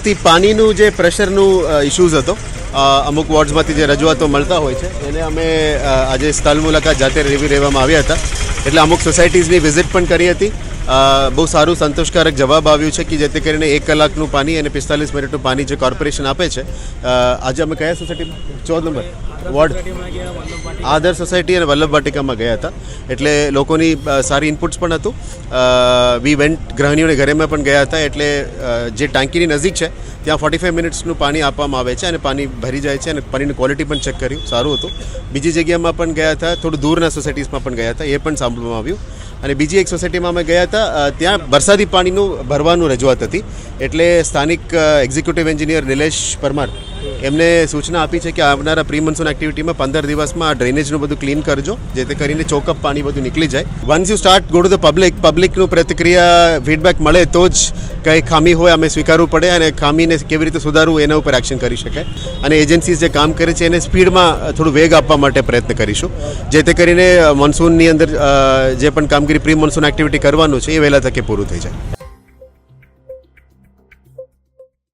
પાણીનું જે પ્રેશરનું ઇશ્યુઝ હતો અમુક વોર્ડ્સમાંથી જે રજૂઆતો મળતા હોય છે એને અમે આજે સ્થળ મુલાકાત જાતે રિવ્યુ લેવામાં આવ્યા હતા. એટલે અમુક સોસાયટીઝની વિઝિટ પણ કરી હતી. બહુ સારું સંતોષકારક જવાબ આવ્યું છે કે જેથી કરીને 1 કલાકનું પાણી અને 45 મિનિટનું પાણી જે કોર્પોરેશન આપે છે. આજે અમે કયા સોસાયટીમાં 14 નંબર વોર્ડ આદર્શ સોસાયટી અને વલ્લભ વાટિકામાં ગયા હતા. એટલે લોકોની સારી ઇનપુટ્સ પણ હતું. વી વેન્ટ ગૃહિણીઓને ઘરેમાં પણ ગયા હતા. એટલે જે ટાંકીની નજીક છે ત્યાં 45 મિનિટ્સનું પાણી આપવામાં આવે છે અને પાણી ભરી જાય છે અને પાણીની ક્વોલિટી પણ ચેક કર્યું, સારું હતું. બીજી જગ્યામાં પણ ગયા હતા, થોડું દૂરના સોસાયટીઝમાં પણ ગયા હતા, એ પણ સાંભળવામાં આવ્યું. અને બીજી એક સોસાયટીમાં અમે ગયા હતા, ત્યાં વરસાદી પાણીનું ભરવાનું રજૂઆત હતી. એટલે સ્થાનિક એક્ઝિક્યુટિવ એન્જિનિયર નિલેશ પરમાર એમને સૂચના આપી છે કે આવનારા પ્રી મોન્સૂન એક્ટિવિટીમાં 15 દિવસમાં આ ડ્રેનેજનું બધું ક્લીન કરજો, જેથી કરીને ચોકઅપ પાણી બધું નીકળી જાય. Once you start go to the પબ્લિકનું પ્રતિક્રિયા ફીડબેક મળે તો જ કંઈ ખામી હોય અમે સ્વીકારવું પડે અને ખામીને કેવી રીતે સુધારવું એના ઉપર એક્શન કરી શકાય. અને એજન્સીઝ જે કામ કરે છે એને સ્પીડમાં થોડું વેગ આપવા માટે પ્રયત્ન કરીશું, જેથી કરીને મોન્સૂનની અંદર જે પણ કામગીરી પ્રી મોન્સૂન એક્ટિવિટી કરવાનું છે એ વહેલા તકે પૂરું થઈ જાય.